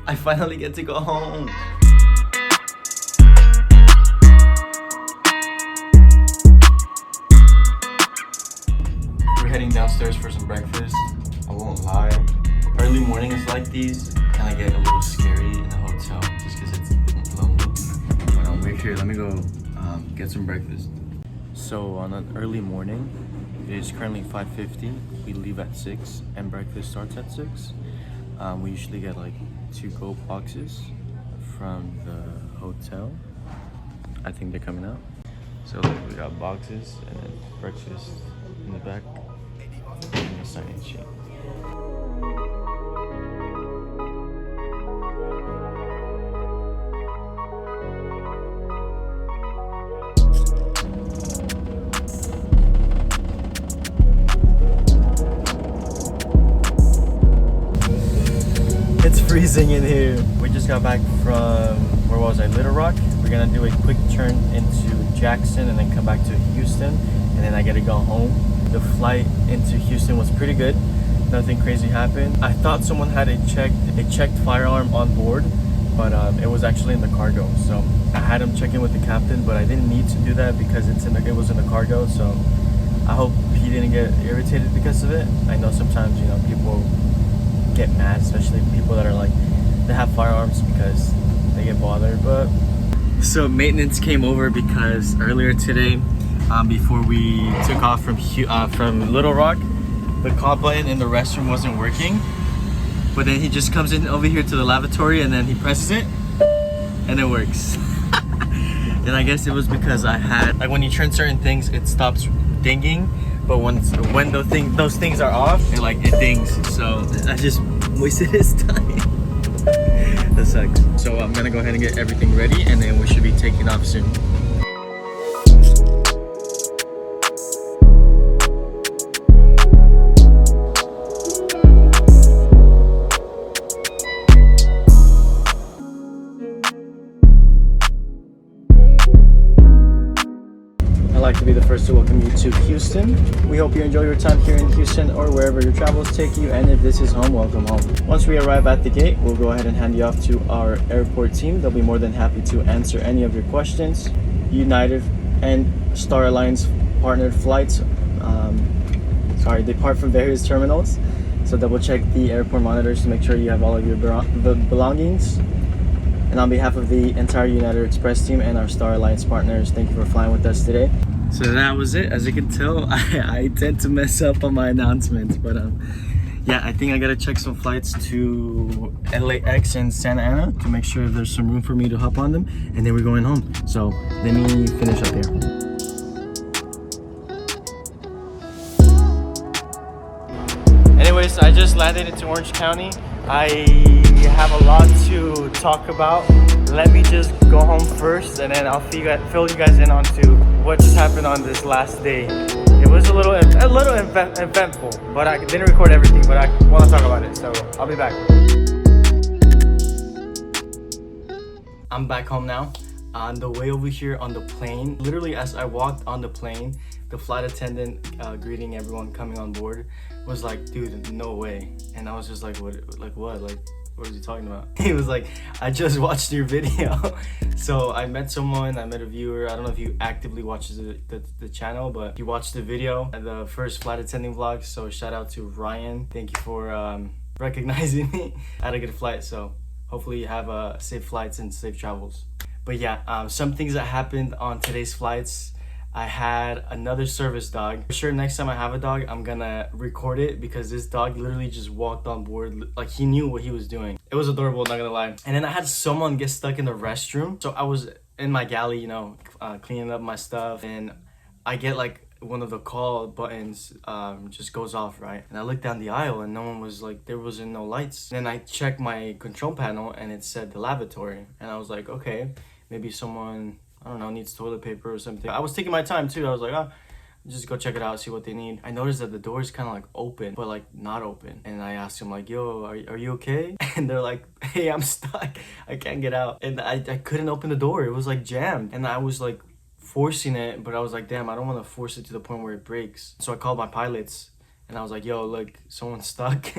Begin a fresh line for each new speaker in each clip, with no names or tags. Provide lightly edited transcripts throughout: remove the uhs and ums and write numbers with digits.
I finally get to go home. We're heading downstairs for some breakfast. I won't lie. Early mornings like these kind of get a little scary in the hotel just because it's lonely. But we're here. Let me go get some breakfast. So on an early morning, it is currently 5:50. We leave at 6 and breakfast starts at 6. We usually get like 2 go boxes from the hotel. I think they're coming out. So we got boxes and then breakfast in the back and the sign-in sheet. It's freezing in here. We just got back from, where was I? Little Rock. We're gonna do a quick turn into Jackson and then come back to Houston, and then I gotta go home. The flight into Houston was pretty good. Nothing crazy happened. I thought someone had a checked firearm on board, but it was actually in the cargo. So I had him check in with the captain, but I didn't need to do that because it was in the cargo. So I hope he didn't get irritated because of it. I know sometimes, you know, people get mad, especially people that are like, they have firearms because they get bothered. But so maintenance came over because earlier today, before we took off from Little Rock, the call button in the restroom wasn't working. But then he just comes in over here to the lavatory and then he presses it and it works. And I guess it was because I had, like, when you turn certain things, it stops dinging. But when those things are off, it dings. So I just wasted his time. That sucks. So I'm gonna go ahead and get everything ready, and then we should be taking off soon. I'd like to be the first to welcome you to Houston. We hope you enjoy your time here in Houston or wherever your travels take you, and if this is home, welcome home. Once we arrive at the gate, we'll go ahead and hand you off to our airport team. They'll be more than happy to answer any of your questions. United and Star Alliance partnered flights depart from various terminals, so double check the airport monitors to make sure you have all of your belongings. And on behalf of the entire United Express team and our Star Alliance partners, thank you for flying with us today. So that was it. As you can tell, I tend to mess up on my announcements, but yeah, I think I gotta check some flights to LAX and Santa Ana to make sure there's some room for me to hop on them, and then we're going home. So let me finish up here. Anyways, I just landed into Orange County. I have a lot to talk about. Let me just go home first, and then I'll fill you guys in onto what just happened on this last day. It was a little eventful, but I didn't record everything, but I want to talk about it, so I'll be back. I'm back home now. On the way over here on the plane, literally as I walked on the plane, the flight attendant greeting everyone coming on board was like, dude, no way. And I was just like, what is he talking about? He was like, I just watched your video. So I met a viewer. I don't know if he actively watches the channel, but he watched the video, the first flight attending vlog. So shout out to Ryan. Thank you for recognizing me. I had a good flight, so hopefully you have safe flights and safe travels. But yeah, some things that happened on today's flights. I had another service dog. For sure, next time I have a dog, I'm gonna record it because this dog literally just walked on board. Like, he knew what he was doing. It was adorable, not gonna lie. And then I had someone get stuck in the restroom. So I was in my galley, you know, cleaning up my stuff. And I get like one of the call buttons just goes off, right? And I looked down the aisle and no one was like, there wasn't no lights. Then I checked my control panel and it said the lavatory. And I was like, okay, maybe someone, I don't know, needs toilet paper or something. I was taking my time too. I was like, just go check it out, see what they need. I noticed that the door is kind of like open, but like not open. And I asked them like, yo, are you okay? And they're like, hey, I'm stuck. I can't get out. And I couldn't open the door. It was like jammed. And I was like forcing it, but I was like, damn, I don't want to force it to the point where it breaks. So I called my pilots and I was like, yo, look, someone's stuck.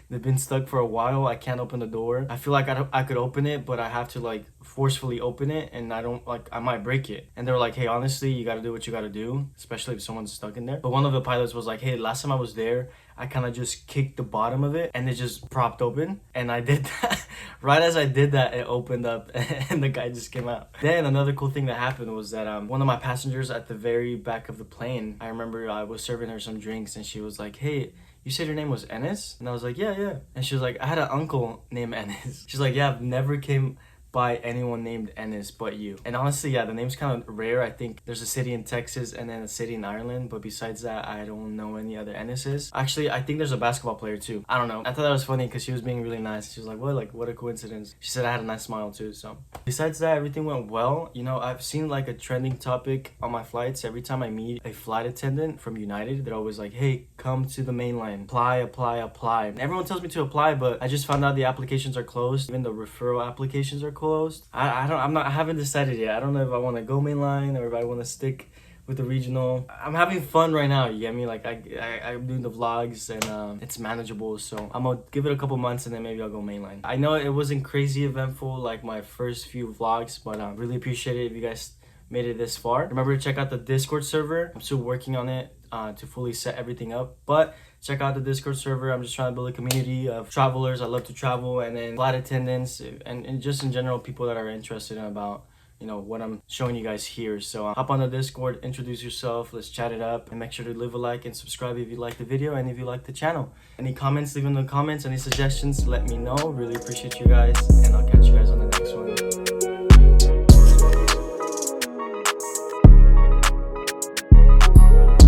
They've been stuck for a while. I can't open the door. I feel like I could open it, but I have to like forcefully open it, and I don't like, I might break it. And they were like, hey, honestly, you gotta do what you gotta do, especially if someone's stuck in there. But one of the pilots was like, hey, last time I was there, I kind of just kicked the bottom of it and it just propped open, and I did that. Right as I did that, it opened up and the guy just came out. Then another cool thing that happened was that one of my passengers at the very back of the plane, I remember I was serving her some drinks and she was like, hey, you said your name was Ennis? And I was like, yeah. And she was like, I had an uncle named Ennis. She's like, yeah, I've never came by anyone named Ennis but you. And honestly, yeah, the name's kind of rare. I think there's a city in Texas and then a city in Ireland, but besides that, I don't know any other Ennises. Actually, I think there's a basketball player too. I don't know. I thought that was funny because she was being really nice. She was like, what? Like, what a coincidence. She said I had a nice smile too. So besides that, everything went well. You know, I've seen like a trending topic on my flights. Every time I meet a flight attendant from United, they're always like, hey, come to the main line. Apply. And everyone tells me to apply, but I just found out the applications are closed. Even the referral applications are closed. I haven't decided yet. I don't know if I want to go mainline or if I want to stick with the regional. I'm having fun right now, you get me? Like I'm doing the vlogs and it's manageable, so I'm gonna give it a couple months and then maybe I'll go mainline. I know it wasn't crazy eventful like my first few vlogs, but I really appreciate it if you guys made it this far. Remember to check out the Discord server. I'm still working on it to fully set everything up, but check out the Discord server. I'm just trying to build a community of travelers. I love to travel, and then flight attendants and just in general people that are interested in about, you know, what I'm showing you guys here. So hop on the Discord, introduce yourself, let's chat it up, and make sure to leave a like and subscribe if you like the video and if you like the channel. Any comments, leave in the comments. Any suggestions, let me know. Really appreciate you guys, and I'll catch you guys on the next one.